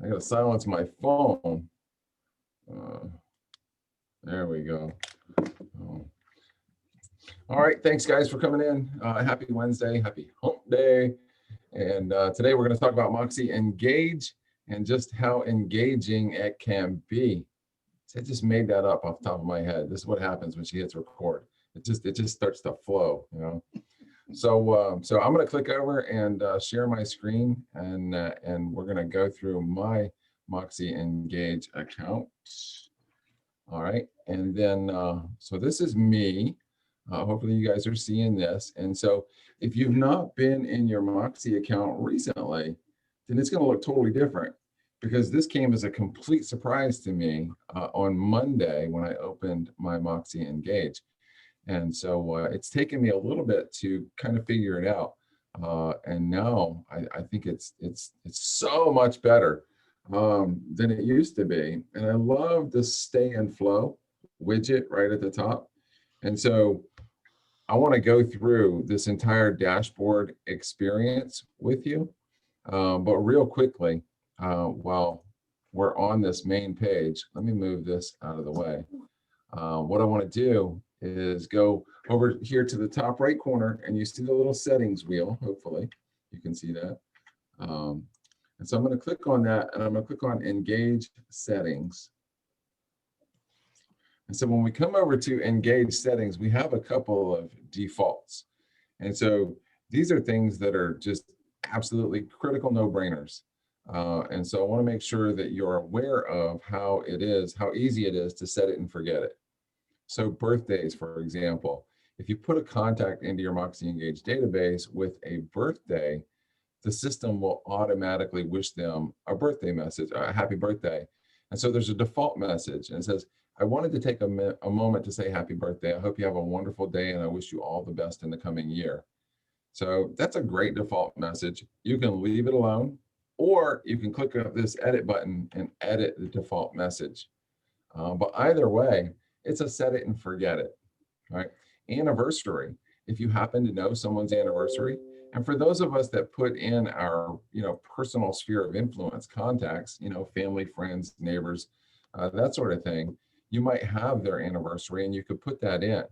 I gotta silence my phone. There we go. Oh. All right, thanks guys for coming in. Happy Wednesday, happy hump day. And today we're gonna talk about Moxie Engage and just how engaging it can be. So I just made that up off the top of my head. This is what happens when she hits record. It just starts to flow, you know. So I'm going to click over and share my screen, and we're going to go through my Moxie Engage account. All right, and then so this is me. Hopefully you guys are seeing this. And so if you've not been in your Moxie account recently, then it's going to look totally different, because this came as a complete surprise to me on Monday when I opened my Moxie Engage. And so it's taken me a little bit to kind of figure it out. And now I think it's so much better than it used to be. And I love the stay and flow widget right at the top. And so I want to go through this entire dashboard experience with you. But real quickly, while we're on this main page, let me move this out of the way. What I want to do is go over here to the top right corner, and you see the little settings wheel. Hopefully you can see that. And so I'm going to click on that, and I'm going to click on Engage Settings. And so when we come over to Engage Settings, we have a couple of defaults. And so these are things that are just absolutely critical no-brainers. And so I want to make sure that you're aware of how easy it is to set it and forget it. So birthdays, for example, if you put a contact into your Moxie Engage database with a birthday, the system will automatically wish them a birthday message, a happy birthday. And so there's a default message, and it says, I wanted to take a moment to say happy birthday. I hope you have a wonderful day, and I wish you all the best in the coming year. So that's a great default message. You can leave it alone, or you can click on this edit button and edit the default message. But either way, it's a set it and forget it, right? Anniversary, if you happen to know someone's anniversary, and for those of us that put in our, personal sphere of influence contacts, family, friends, neighbors, that sort of thing, you might have their anniversary and you could put that in.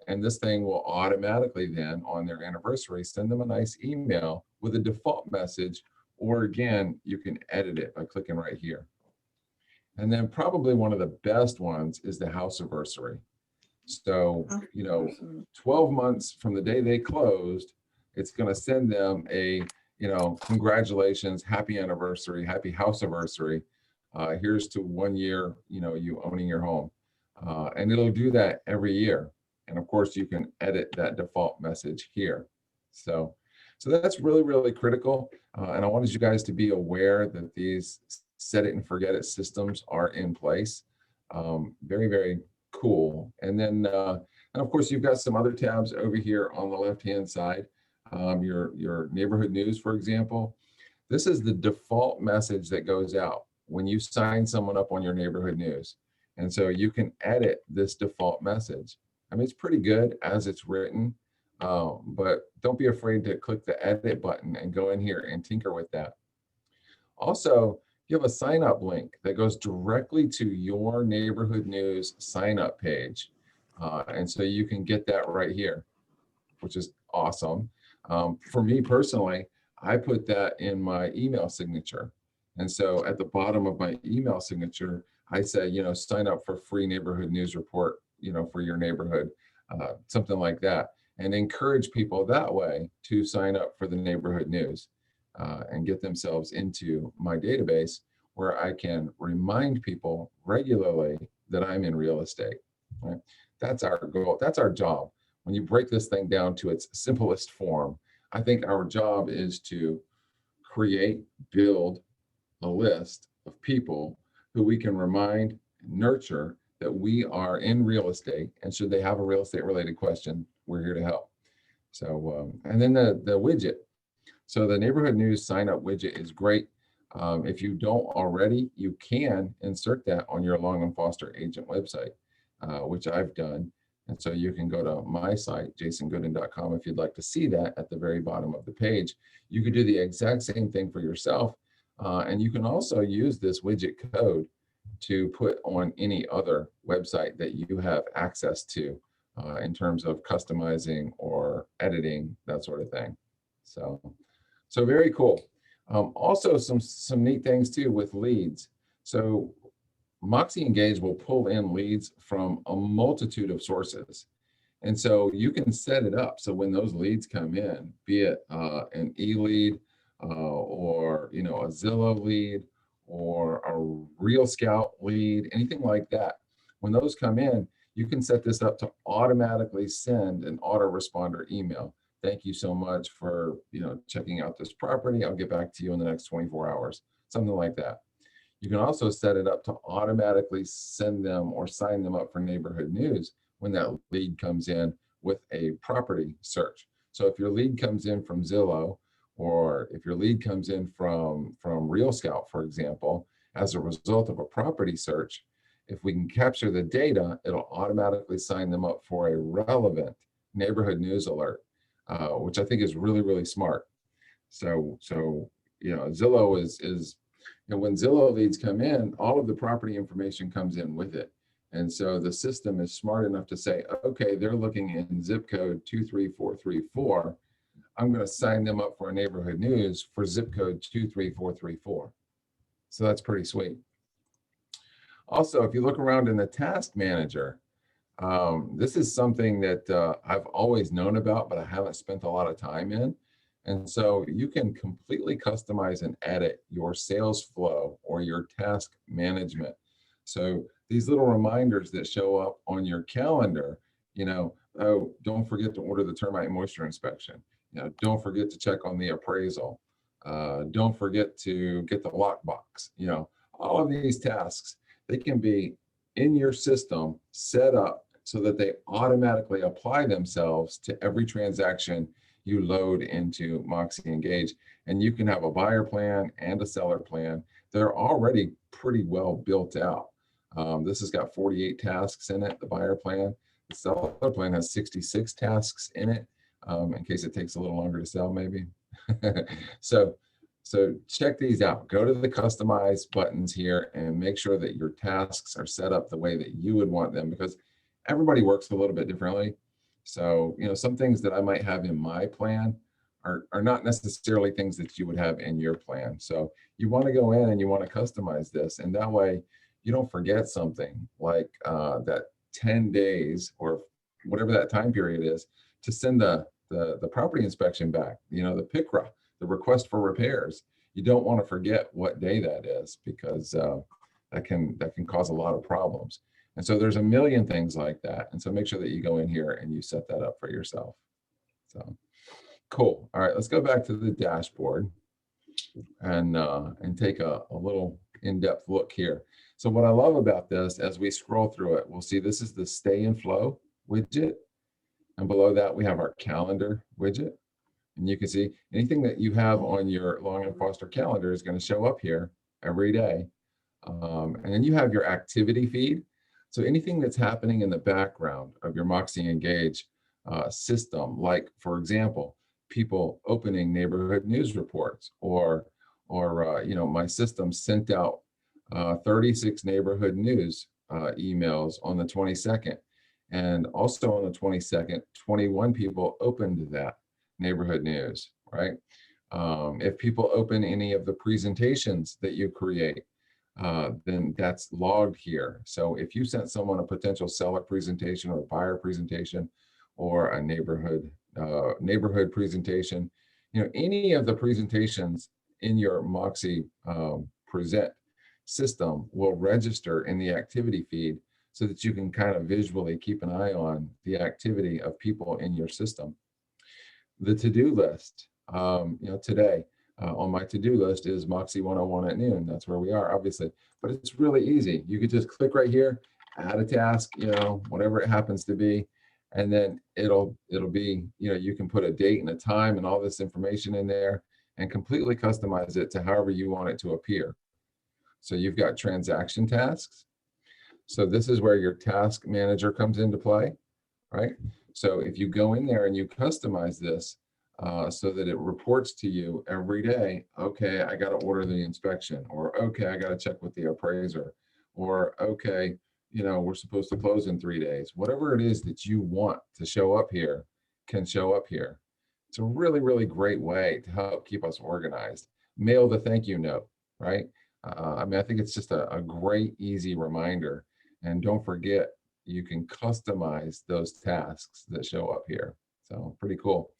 And this thing will automatically then, on their anniversary, send them a nice email with a default message, or again, you can edit it by clicking right here. And then probably one of the best ones is the house anniversary. So, 12 months from the day they closed, it's going to send them a, congratulations, happy anniversary, happy house anniversary. Here's to 1 year, you owning your home. And it'll do that every year. And of course, you can edit that default message here. So that's really, really critical. And I wanted you guys to be aware that these set it and forget it systems are in place. Very, very cool. And then, and of course, you've got some other tabs over here on the left-hand side. Your neighborhood news, for example. This is the default message that goes out when you sign someone up on your neighborhood news. And so you can edit this default message. I mean, it's pretty good as it's written, but don't be afraid to click the edit button and go in here and tinker with that. Also, you have a sign up link that goes directly to your neighborhood news sign up page. And so you can get that right here, which is awesome. For me personally, I put that in my email signature. And so at the bottom of my email signature, I say, sign up for free neighborhood news report, for your neighborhood, something like that, and encourage people that way to sign up for the neighborhood news. And get themselves into my database, where I can remind people regularly that I'm in real estate. Right? That's our goal. That's our job. When you break this thing down to its simplest form, I think our job is to build a list of people who we can remind and nurture that we are in real estate, and should they have a real estate related question, we're here to help. So, and then the widget. So the neighborhood news sign up widget is great. If you don't already, you can insert that on your Long & Foster agent website, which I've done. And so you can go to my site, jasongooden.com, if you'd like to see that at the very bottom of the page. You could do the exact same thing for yourself. And you can also use this widget code to put on any other website that you have access to in terms of customizing or editing, that sort of thing. So very cool. Also some neat things too with leads. So Moxie Engage will pull in leads from a multitude of sources. And so you can set it up so when those leads come in, be it an e-lead or a Zillow lead or a Real Scout lead, anything like that, when those come in, you can set this up to automatically send an autoresponder email. Thank you so much for checking out this property. I'll get back to you in the next 24 hours, something like that. You can also set it up to automatically send them or sign them up for neighborhood news when that lead comes in with a property search. So if your lead comes in from Zillow, or if your lead comes in from Real Scout, for example, as a result of a property search, if we can capture the data, it'll automatically sign them up for a relevant neighborhood news alert, which I think is really, really smart. So Zillow is when Zillow leads come in, all of the property information comes in with it. And so the system is smart enough to say, okay, they're looking in zip code 23434. I'm going to sign them up for a neighborhood news for zip code 23434. So that's pretty sweet. Also, if you look around in the task manager, this is something that I've always known about, but I haven't spent a lot of time in. And so you can completely customize and edit your sales flow or your task management. So these little reminders that show up on your calendar, oh, don't forget to order the termite moisture inspection. Don't forget to check on the appraisal. Don't forget to get the lockbox. All of these tasks, they can be in your system set up so that they automatically apply themselves to every transaction you load into Moxie Engage. And you can have a buyer plan and a seller plan. They're already pretty well built out. This has got 48 tasks in it, the buyer plan. The seller plan has 66 tasks in it, in case it takes a little longer to sell, maybe. So check these out. Go to the customize buttons here and make sure that your tasks are set up the way that you would want them, because everybody works a little bit differently. So, some things that I might have in my plan are not necessarily things that you would have in your plan. So you want to go in and you want to customize this. And that way you don't forget something like that 10 days or whatever that time period is to send the property inspection back, the PICRA, the request for repairs. You don't want to forget what day that is, because that can cause a lot of problems. And so there's a million things like that. And so make sure that you go in here and you set that up for yourself. So cool. All right, let's go back to the dashboard and take a little in-depth look here. So what I love about this, as we scroll through it, we'll see this is the stay and flow widget. And below that, we have our calendar widget. And you can see anything that you have on your Long and Foster calendar is going to show up here every day. And then you have your activity feed. So anything that's happening in the background of your Moxie Engage system, like, for example, people opening neighborhood news reports, or my system sent out 36 neighborhood news emails on the 22nd. And also on the 22nd, 21 people opened that neighborhood news, right? If people open any of the presentations that you create, then that's logged here. So if you sent someone a potential seller presentation or a buyer presentation or a neighborhood presentation, any of the presentations in your Moxie present system will register in the activity feed so that you can kind of visually keep an eye on the activity of people in your system. The to-do list, today, on my to-do list is Moxie 101 at noon. That's where we are, obviously, but it's really easy. You could just click right here, add a task, whatever it happens to be, and then it'll be, you can put a date and a time and all this information in there and completely customize it to however you want it to appear. So you've got transaction tasks. So this is where your task manager comes into play, right? So if you go in there and you customize this, so that it reports to you every day, okay, I got to order the inspection, or okay, I got to check with the appraiser, or okay, we're supposed to close in 3 days. Whatever it is that you want to show up here can show up here. It's a really, really great way to help keep us organized. Mail the thank you note, right? I mean, I think it's just a great, easy reminder. And don't forget, you can customize those tasks that show up here. So pretty cool.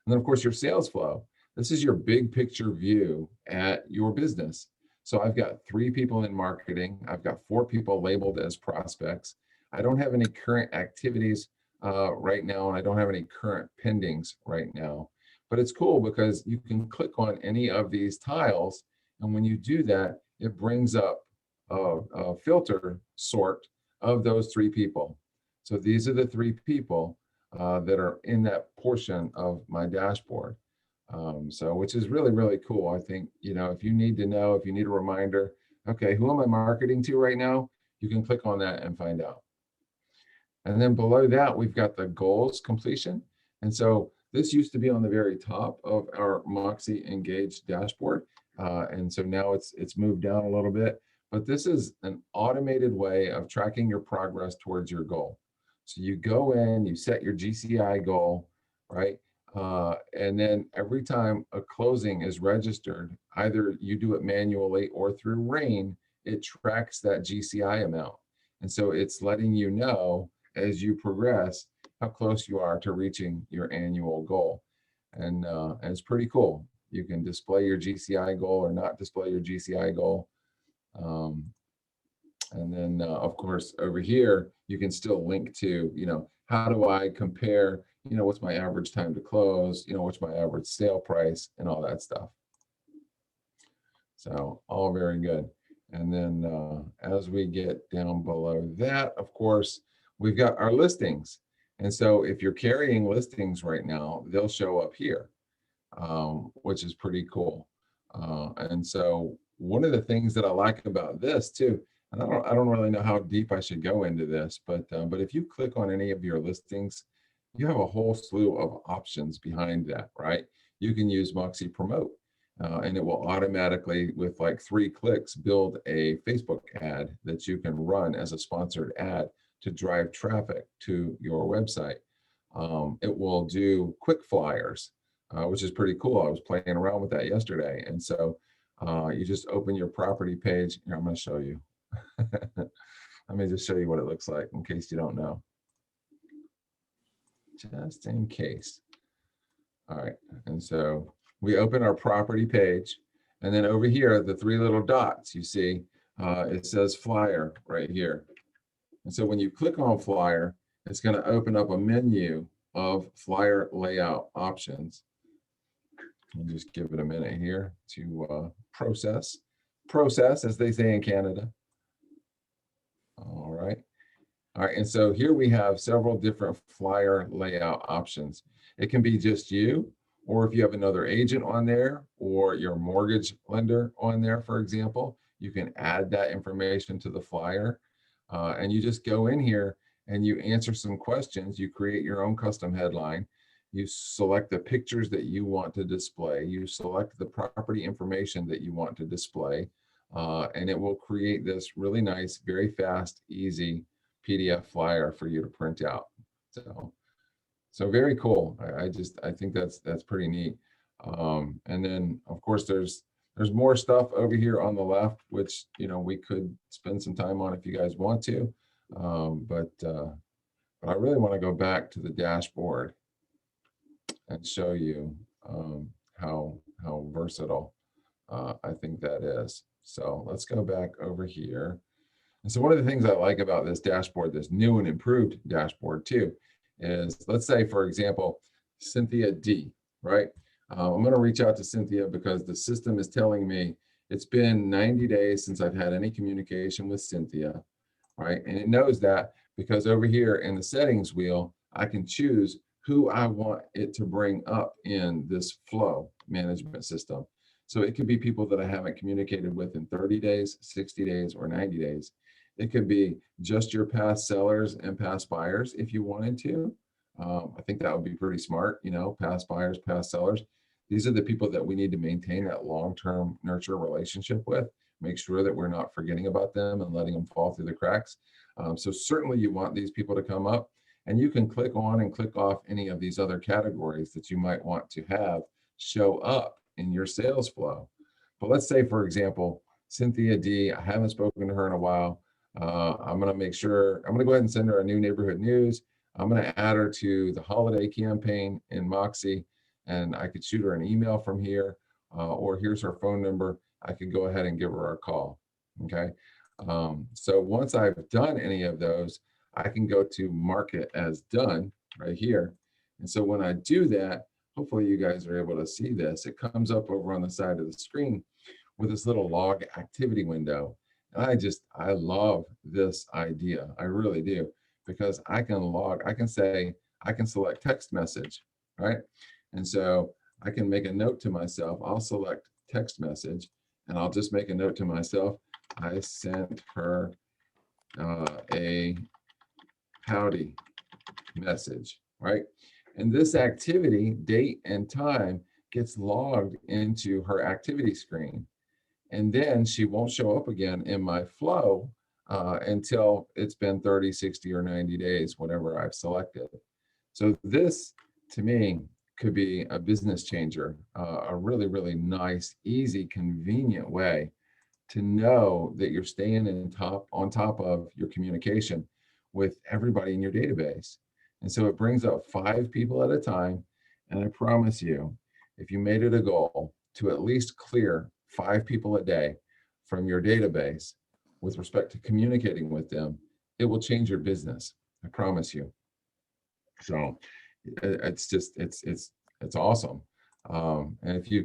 And then of course your sales flow. This is your big picture view at your business. So I've got 3 people in marketing. I've got 4 people labeled as prospects. I don't have any current activities right now, and I don't have any current pendings right now. But it's cool because you can click on any of these tiles, and when you do that, it brings up a filter sort of those 3 people. So these are the 3 people that are in that portion of my dashboard. So which is really, really cool. I think, if you need to know, if you need a reminder, okay, who am I marketing to right now? You can click on that and find out. And then below that, we've got the goals completion. And so this used to be on the very top of our Moxie Engage dashboard. And so now it's moved down a little bit, but this is an automated way of tracking your progress towards your goal. So you go in, you set your GCI goal, right? And then every time a closing is registered, either you do it manually or through Rain, it tracks that GCI amount. And so it's letting you know as you progress how close you are to reaching your annual goal. And it's pretty cool. You can display your GCI goal or not display your GCI goal. And then, of course, over here, you can still link to, how do I compare, what's my average time to close, what's my average sale price and all that stuff. So all very good. And then as we get down below that, of course, we've got our listings. And so if you're carrying listings right now, they'll show up here, which is pretty cool. And so one of the things that I like about this too, and I don't really know how deep I should go into this, but if you click on any of your listings, you have a whole slew of options behind that, right? You can use Moxie Promote, and it will automatically, with like 3 clicks, build a Facebook ad that you can run as a sponsored ad to drive traffic to your website. It will do quick flyers, which is pretty cool. I was playing around with that yesterday. And so you just open your property page. Here, I'm going to show you. Let me just show you what it looks like in case you don't know. Just in case. All right. And so we open our property page. And then over here, the 3 little dots, you see, it says flyer right here. And so when you click on flyer, it's going to open up a menu of flyer layout options. I'll just give it a minute here to process, as they say in Canada. All right. All right. And so here we have several different flyer layout options. It can be just you, or if you have another agent on there or your mortgage lender on there, for example, you can add that information to the flyer. And you just go in here and you answer some questions. You create your own custom headline. You select the pictures that you want to display. You select the property information that you want to display. And it will create this really nice, very fast, easy PDF flyer for you to print out. So very cool. I think that's pretty neat. And then of course there's more stuff over here on the left, which we could spend some time on if you guys want to. But I really want to go back to the dashboard and show you how versatile I think that is. So let's go back over here. And so one of the things I like about this dashboard, this new and improved dashboard too, is let's say, for example, Cynthia D, right? I'm going to reach out to Cynthia because the system is telling me it's been 90 days since I've had any communication with Cynthia, right? And it knows that because over here in the settings wheel, I can choose who I want it to bring up in this flow management system. So it could be people that I haven't communicated with in 30 days, 60 days, or 90 days. It could be just your past sellers and past buyers if you wanted to. I think that would be pretty smart, you know, past buyers, past sellers. These are the people that we need to maintain that long-term nurture relationship with, make sure that we're not forgetting about them and letting them fall through the cracks. So certainly you want these people to come up, and you can click on and click off any of these other categories that you might want to have show up in your sales flow. But let's say, for example, Cynthia D, I haven't spoken to her in a while. I'm going to make sure, I'm going to go ahead and send her a new neighborhood news. I'm going to add her to the holiday campaign in Moxie, and I could shoot her an email from here, or here's her phone number. I could go ahead and give her a call. Okay. So once I've done any of those, I can go to mark it as done right here. And so when I do that, hopefully you guys are able to see this. It comes up over on the side of the screen with this little log activity window. And I love this idea. I really do, because I can log, I can say, I can select text message, right? And so I can make a note to myself. I'll select text message, and I'll just make a note to myself. I sent her a howdy message, right? And this activity, date and time, gets logged into her activity screen. And then she won't show up again in my flow until it's been 30, 60, or 90 days, whatever I've selected. So this, to me, could be a business changer, a really, really nice, easy, convenient way to know that you're staying on top of your communication with everybody in your database. And so it brings up 5 people at a time. And I promise you, if you made it a goal to at least clear 5 people a day from your database with respect to communicating with them, it will change your business. I promise you. So it's just, it's awesome. And if you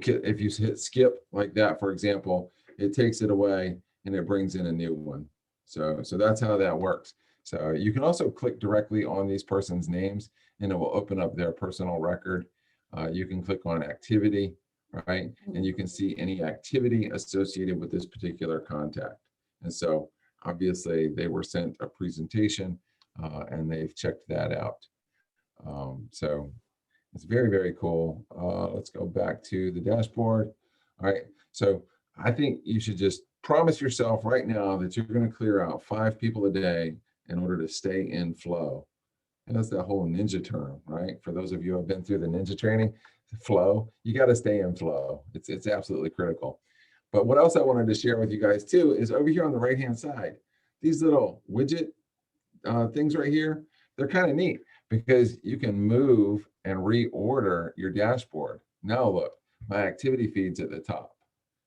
hit skip like that, for example, it takes it away and it brings in a new one. So that's how that works. So you can also click directly on these person's names, and it will open up their personal record. You can click on activity, right? And you can see any activity associated with this particular contact. And so obviously they were sent a presentation and they've checked that out. So it's very, very cool. Let's go back to the dashboard. All right. So I think you should just promise yourself right now that you're going to clear out 5 people a day in order to stay in flow. And that's that whole ninja term, right? For those of you who have been through the ninja training, flow, you got to stay in flow. It's absolutely critical. But what else I wanted to share with you guys too is over here on the right-hand side, these little widget things right here, they're kind of neat because you can move and reorder your dashboard. Now look, my activity feed's at the top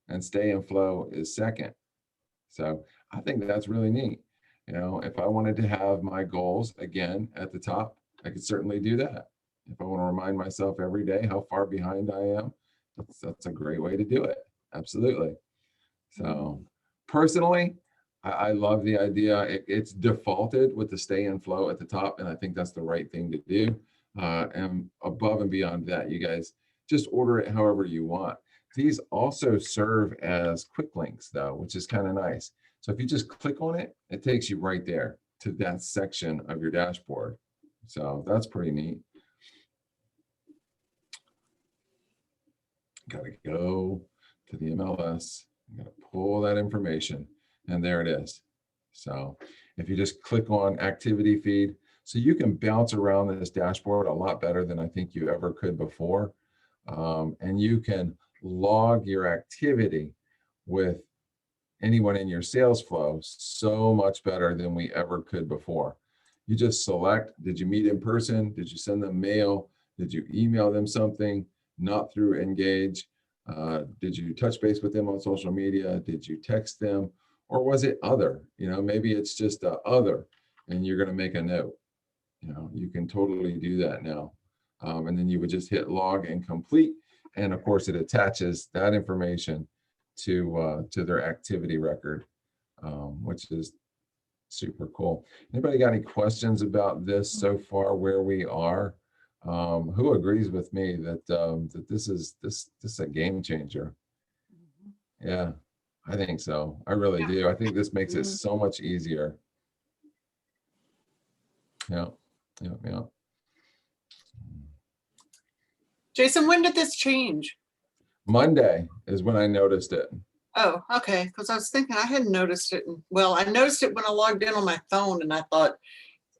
and stay in flow is second. So I think that's really neat. You know, if I wanted to have my goals again at the top, I could certainly do that. If I want to remind myself every day how far behind I am, that's a great way to do it. Absolutely. So personally, I love the idea. It's defaulted with the stay in flow at the top, and I think that's the right thing to do. And above and beyond that, you guys just order it however you want. These also serve as quick links though, which is kind of nice. So if you just click on it, it takes you right there to that section of your dashboard. So that's pretty neat. Got to go to the MLS, got to pull that information, and there it is. So if you just click on activity feed, so you can bounce around this dashboard a lot better than I think you ever could before. And you can log your activity with anyone in your sales flow so much better than we ever could before. You just select, did you meet in person? Did you send them mail? Did you email them something? Not through Engage? Did you touch base with them on social media? Did you text them? Or was it other? You know, maybe it's just other, and you're going to make a note. You know, you can totally do that now. And then you would just hit log and complete. And of course, it attaches that information to their activity record, which is super cool. Anybody got any questions about this so far, where we are? Who agrees with me that that this is a game changer? Mm-hmm. Yeah, I think so. I really do. I think this makes it so much easier. Yeah, yeah, yeah. Jason, when did this change? Monday is when I noticed it. Oh, okay. Because I was thinking I hadn't noticed it. Well, I noticed it when I logged in on my phone, and I thought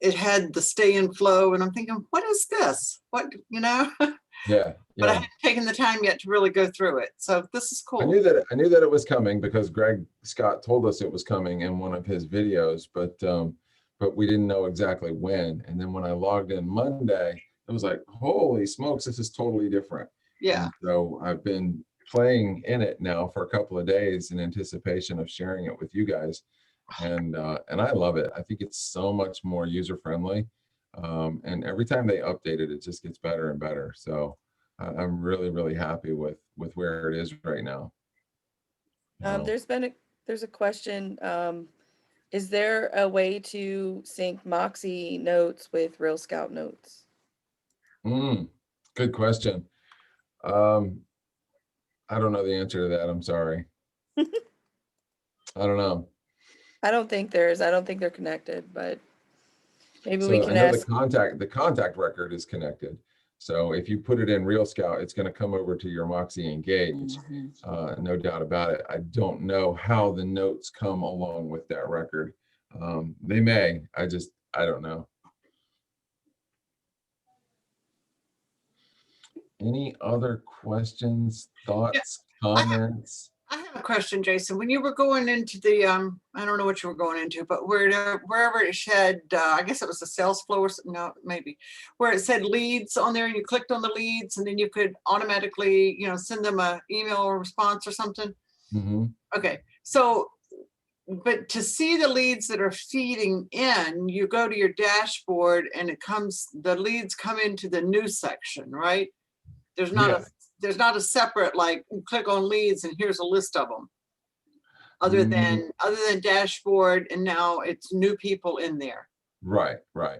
it had the stay and flow, and I'm thinking, what is this? What, you know? Yeah, But I yeah. hadn't taken the time yet to really go through it. So this is cool. I knew that it was coming because Greg Scott told us it was coming in one of his videos, but we didn't know exactly when. And then when I logged in Monday, it was like, holy smokes, this is totally different. Yeah. And so I've been playing in it now for a couple of days in anticipation of sharing it with you guys. And I love it. I think it's so much more user friendly. And every time they update it, it just gets better and better. So I'm really, really happy with where it is right now. There's a question. Is there a way to sync Moxie notes with Real Scout notes? Good question. I don't know the answer to that. I'm sorry. I don't know. I don't think they're connected, but maybe So we can I know ask. the contact record is connected. So if you put it in Real Scout, it's going to come over to your Moxi Engage. No doubt about it. I don't know how the notes come along with that record. They may. I don't know. Any other questions, thoughts, comments? I have a question, Jason. When you were going into the, I don't know what you were going into, but wherever it said, I guess it was the sales flow or something, no, maybe, where it said leads on there, and you clicked on the leads, and then you could automatically, send them an email or response or something. Mm-hmm. Okay, so, but to see the leads that are feeding in, you go to your dashboard, and the leads come into the new section, right? There's not a separate, like, click on leads and here's a list of them. Other than dashboard, and now it's new people in there. Right.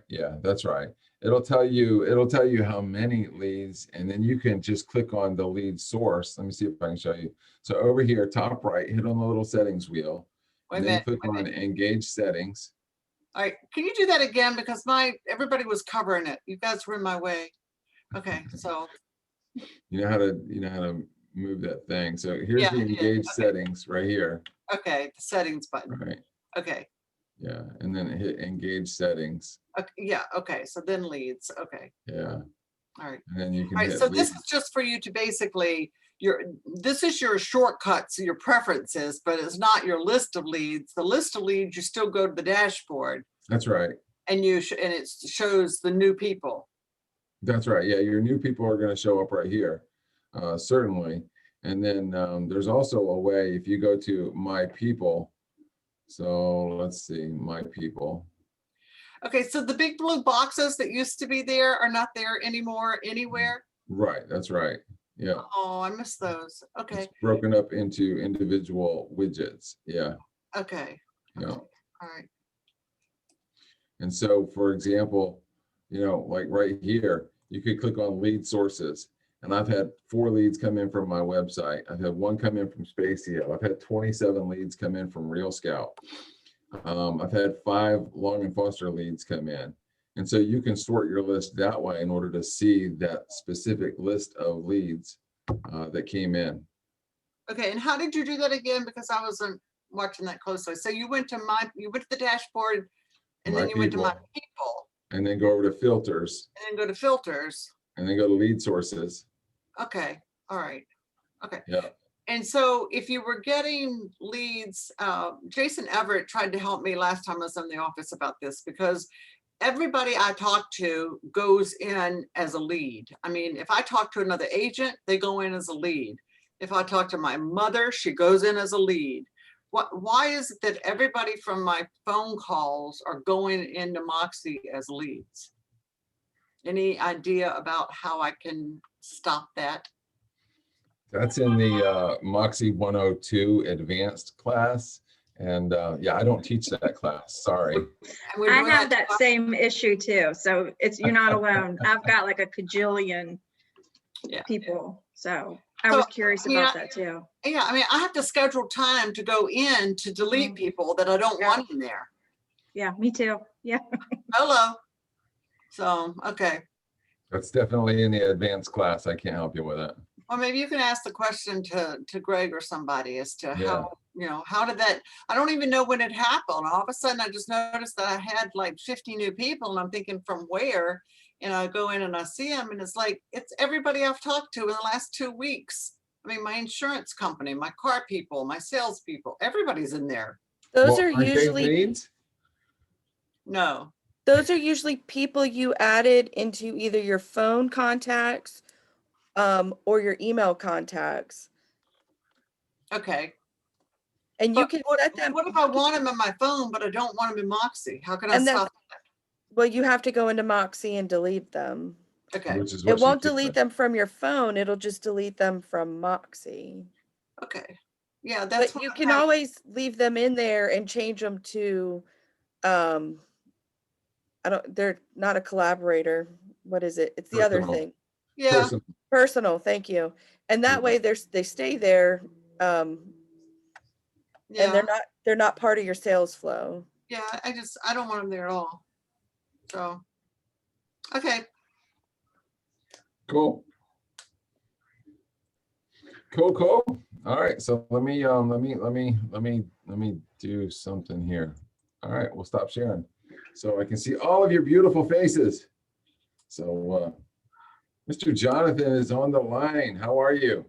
Yeah, that's right. It'll tell you how many leads, and then you can just click on the lead source. Let me see if I can show you. So over here, top right, hit on the little settings wheel, and then click on Engage Settings. All right, can you do that again? Because everybody was covering it. You guys were in my way. Okay, so. You know how to move that thing. So here's the Engage Settings right here. Okay, the settings button. Right. Okay. Yeah, and then hit Engage Settings. Okay, yeah. Okay, so then leads. Okay. Yeah. All right. And then you can. All right. So this is just for you to basically this is your shortcuts, your preferences, but it's not your list of leads. The list of leads, you still go to the dashboard. That's right. And it shows the new people. That's right. Yeah, your new people are going to show up right here, certainly. And then there's also a way, if you go to My People. So let's see, My People. Okay, so the big blue boxes that used to be there are not there anymore anywhere? Right, that's right. Yeah. Oh, I missed those. Okay. It's broken up into individual widgets. Yeah. Okay. Yeah. All right. And so, for example, like right here, you could click on lead sources. And I've had 4 leads come in from my website. I've had 1 come in from Spacio. I've had 27 leads come in from Real Scout. I've had 5 Long and Foster leads come in. And so you can sort your list that way in order to see that specific list of leads that came in. Okay, and how did you do that again? Because I wasn't watching that closely. So you went to the dashboard, and then you went to My People. And then go over to Filters. And then go to Filters. And then go to Lead Sources. Okay, all right. Okay. Yeah. And so if you were getting leads, Jason Everett tried to help me last time I was in the office about this, because everybody I talk to goes in as a lead. I mean, if I talk to another agent, they go in as a lead. If I talk to my mother, she goes in as a lead. Why is it that everybody from my phone calls are going into Moxie as leads? Any idea about how I can stop that? That's in the Moxie 102 advanced class. And yeah, I don't teach that class, sorry. I have that same issue too. So you're not alone. I've got like a cajillion people. So I was curious about that too. Yeah, I mean, I have to schedule time to go in to delete people that I don't want in there. Yeah, me too. Yeah. Hello. So, okay. That's definitely in the advanced class. I can't help you with it. Or maybe you can ask the question to Greg or somebody as to Yeah. how, how did that, I don't even know when it happened. All of a sudden, I just noticed that I had like 50 new people and I'm thinking from where? And I go in and I see them and it's like, it's everybody I've talked to in the last 2 weeks. I mean, my insurance company, my car people, my sales people, everybody's in there. Those Well, are aren't they usually leads? No, people you added into either your phone contacts or your email contacts. okay. And you But can what, set them. what if I want them in my phone, but I don't want them in Moxie? How can I And that's- stop? Well, you have to go into Moxie and delete them. Okay, Which is what It she won't did. delete them from your phone. It'll just delete them from Moxie. okay. Yeah, that's But what you I'm can having. always leave them in there and change them to, they're not a collaborator. What is it? It's the other Personal. thing. Yeah, Person. Personal, thank you. And that Yeah. way they stay there. And yeah, they're not part of your sales flow. yeah. I don't want them there at all. So, okay. Cool. Cool. All right. So let me do something here. All right, we'll stop sharing. So I can see all of your beautiful faces. So Mr. Jonathan is on the line. How are you?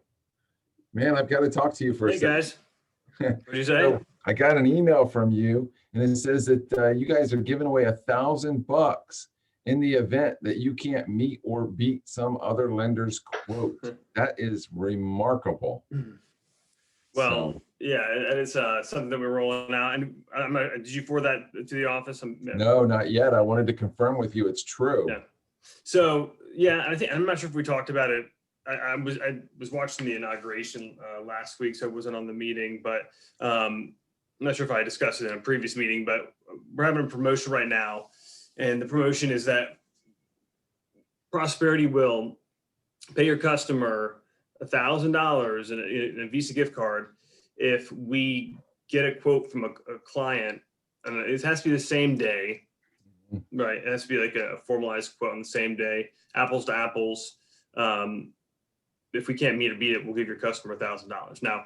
Man, I've got to talk to you for a Hey second. guys, what'd you say? So I got an email from you and it says that you guys are giving away $1,000 in the event that you can't meet or beat some other lender's quote. That is remarkable. Well, So, yeah, and it's something that we're rolling out. And did you forward that to the office? no, not yet. I wanted to confirm with you it's true. Yeah. So yeah, I'm not sure if we talked about it. I was watching the inauguration last week, so I wasn't on the meeting, but I'm not sure if I discussed it in a previous meeting, but we're having a promotion right now. And the promotion is that Prosperity will pay your customer $1,000 in a Visa gift card if we get a quote from a client, and it has to be the same day, right? It has to be like a formalized quote on the same day, apples to apples. If we can't meet or beat it, we'll give your customer $1,000. Now,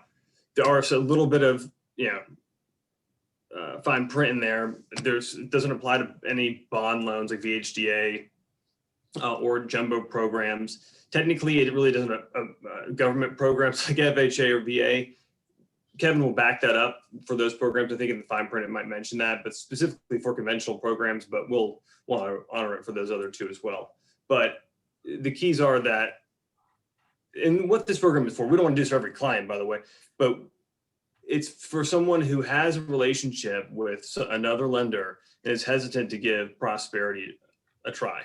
there are a little bit of fine print in there. It doesn't apply to any bond loans like VHDA or jumbo programs. Technically, it really doesn't. Government programs like FHA or VA, Kevin will back that up for those programs. I think in the fine print it might mention that, but specifically for conventional programs, but we'll honor it for those other two as well. But the keys are that, and what this program is for, we don't want to do this for every client, by the way, but it's for someone who has a relationship with another lender and is hesitant to give Prosperity a try,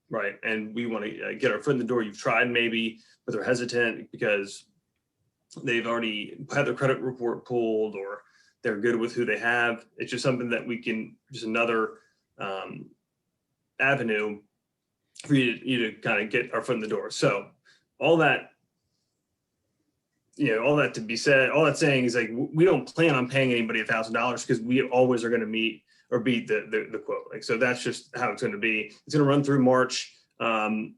right? And we want to get our foot in the door. You've tried maybe, but they're hesitant because they've already had their credit report pulled or they're good with who they have. It's just something that we can, just another avenue for you to kind of get our foot in the door. So all that, all that to be said, all that's saying is like, we don't plan on paying anybody $1,000 because we always are going to meet or beat the quote. Like, so that's just how it's going to be. It's going to run through March. So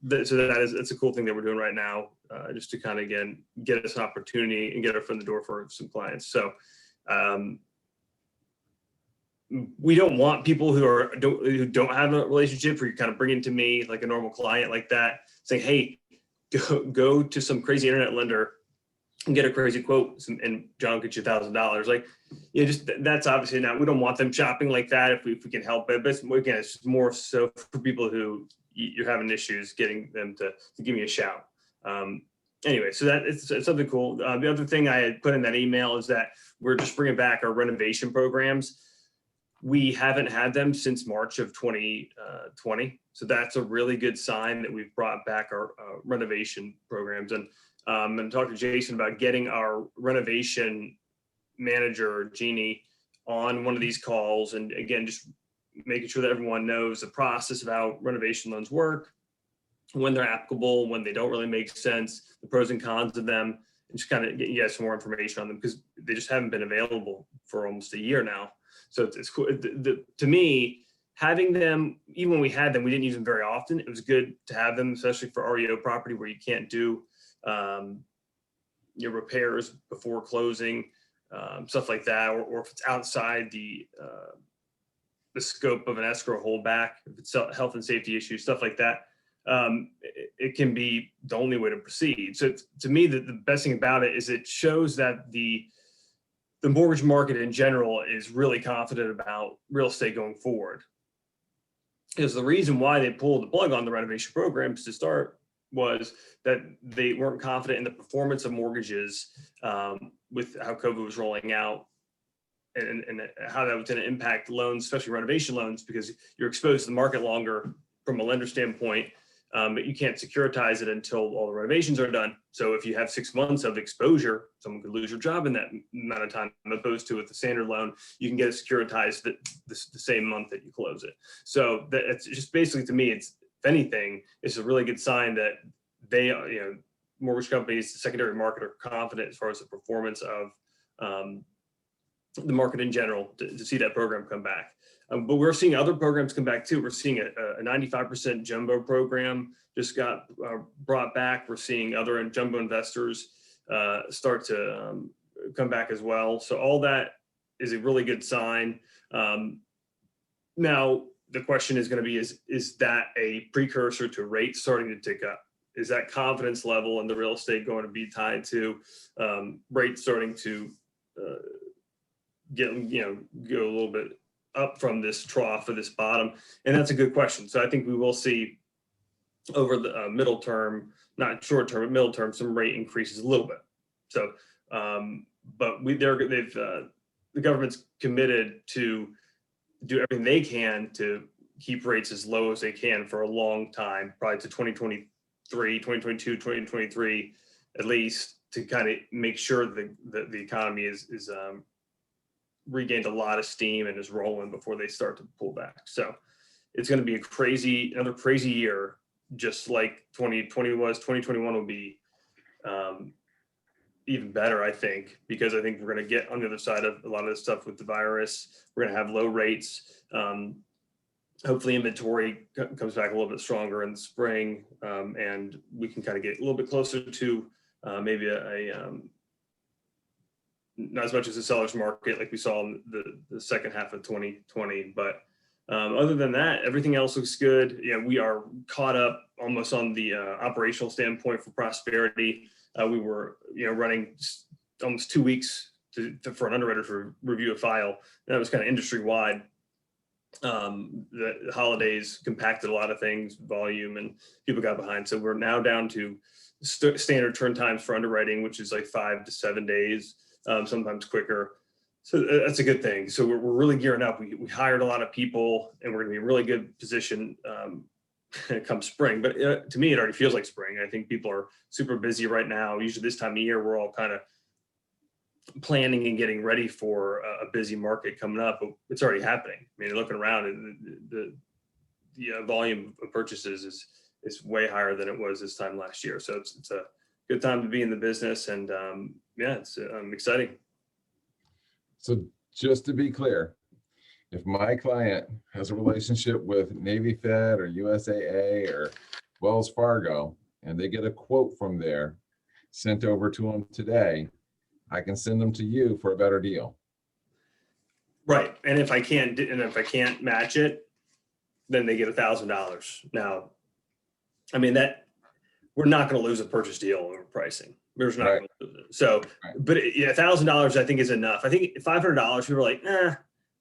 it's a cool thing that we're doing right now, just to kind of, again, get us an opportunity and get our foot in the door for some clients. So we don't want people who don't have a relationship, where you kind of bring it to me like a normal client like that, saying, hey, go to some crazy internet lender and get a crazy quote, and John will get you $1,000. Like, just that's obviously not, we don't want them shopping like that if we can help it. But again, it's just more so for people who you're having issues getting them to give me a shout. Anyway, so that it's something cool. The other thing I had put in that email is that we're just bringing back our renovation programs. We haven't had them since March of 2020. So that's a really good sign that we've brought back our renovation programs. And I'm going to talk to Jason about getting our renovation manager, Jeannie, on one of these calls. And again, just making sure that everyone knows the process of how renovation loans work, when they're applicable, when they don't really make sense, the pros and cons of them, and just kind of get you guys some more information on them, because they just haven't been available for almost a year now. So it's cool. To me, having them, even when we had them, we didn't use them very often. It was good to have them, especially for REO property where you can't do your repairs before closing, stuff like that, or if it's outside the scope of an escrow holdback, if it's health and safety issues, stuff like that. It can be the only way to proceed. So to me, the best thing about it is it shows that the mortgage market in general is really confident about real estate going forward. Because the reason why they pulled the plug on the renovation programs to start was that they weren't confident in the performance of mortgages with how COVID was rolling out, and how that was going to impact loans, especially renovation loans, because you're exposed to the market longer from a lender standpoint, but you can't securitize it until all the renovations are done. So if you have 6 months of exposure, someone could lose your job in that amount of time, opposed to with the standard loan, you can get it securitized the same month that you close it. So it's just basically, to me, it's, if anything, it's a really good sign that they, mortgage companies, the secondary market, are confident as far as the performance of the market in general to see that program come back. But we're seeing other programs come back too. We're seeing a 95% jumbo program just got brought back. We're seeing other jumbo investors start to come back as well. So all that is a really good sign. Now, the question is going to be, is that a precursor to rates starting to tick up? Is that confidence level in the real estate going to be tied to rates starting to go a little bit up from this trough or this bottom? And that's a good question. So I think we will see over the middle term, not short term, but middle term, some rate increases a little bit. So, but the government's committed to do everything they can to keep rates as low as they can for a long time, probably to 2023, 2022, 2023, at least, to kind of make sure that the economy is regained a lot of steam and is rolling before they start to pull back. So it's going to be another crazy year, just like 2020 was. 2021 will be even better, I think, because I think we're going to get on the other side of a lot of this stuff with the virus. We're going to have low rates. Hopefully inventory comes back a little bit stronger in the spring, and we can kind of get a little bit closer to maybe not as much as the seller's market like we saw in the second half of 2020. But other than that, everything else looks good. We are caught up almost on the operational standpoint for Prosperity. We were running almost 2 weeks for an underwriter to review a file. That was kind of industry wide. The holidays compacted a lot of things, volume, and people got behind. So we're now down to standard turn times for underwriting, which is like 5 to 7 days, sometimes quicker. So that's a good thing. So we're really gearing up. We hired a lot of people, and we're going to be in a really good position come spring. But to me, it already feels like spring. I think people are super busy right now. Usually this time of year, we're all kind of planning and getting ready for a busy market coming up, but it's already happening. I mean, looking around, and the volume of purchases is way higher than it was this time last year. So it's a good time to be in the business, and it's exciting. So just to be clear, if my client has a relationship with Navy Fed or USAA or Wells Fargo, and they get a quote from there sent over to them today, I can send them to you for a better deal. Right. And if I can't match it, then they get $1,000. Now, I mean, that we're not going to lose a purchase deal over pricing. We're not going to lose it. So, but $1,000 I think is enough. I think $500, people are like,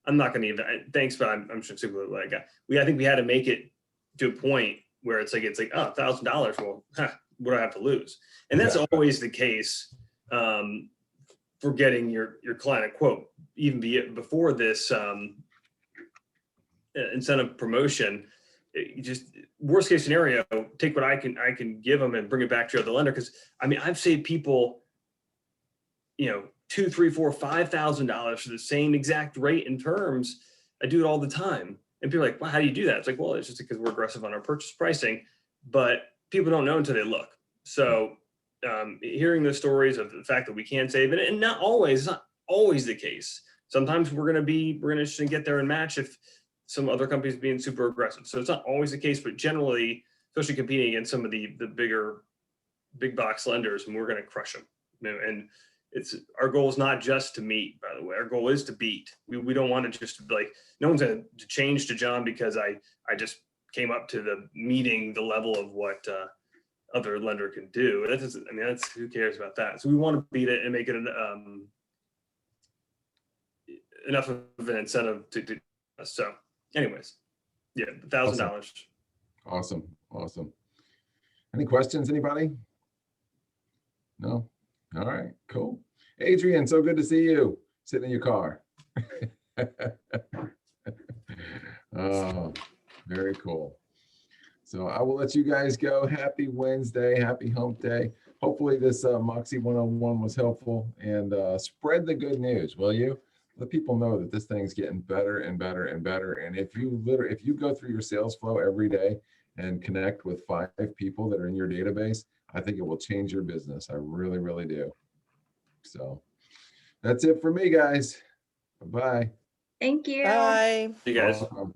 I'm not going to even, thanks, but I'm just simply like, I think we had to make it to a point where it's like, oh, $1,000. Well, what do I have to lose? And that's always the case for getting your client a quote, even before this incentive promotion. You just worst case scenario, take what I can give them and bring it back to your other lender. Because I mean, I've saved people, $2,000, $3,000, $4,000, $5,000 for the same exact rate and terms. I do it all the time, and people are like, "Well, how do you do that?" It's like, well, it's just because we're aggressive on our purchase pricing, but people don't know until they look. So hearing the stories of the fact that we can save it, and it's not always the case. Sometimes we're going to get there and match if some other companies being super aggressive. So it's not always the case, but generally, especially competing against some of the bigger, big box lenders, and we're going to crush them. And it's, our goal is not just to meet, by the way, our goal is to beat. We don't want to just be like, no one's going to change to John because I just came up to the meeting the level of what other lender can do. That doesn't, I mean, that's, who cares about that? So we want to beat it and make it enough of an incentive to so anyways, yeah, $1,000. Awesome. Awesome. Any questions, anybody? No? All right, cool. Adrian, so good to see you sitting in your car. Oh, very cool. So I will let you guys go. Happy Wednesday, happy hump day. Hopefully this Moxie 101 was helpful, and spread the good news, will you? Let people know that this thing's getting better and better and better. And if you go through your sales flow every day and connect with 5 people that are in your database, I think it will change your business. I really, really do. So that's it for me, guys. Bye-bye. Thank you. Bye. You guys. Welcome.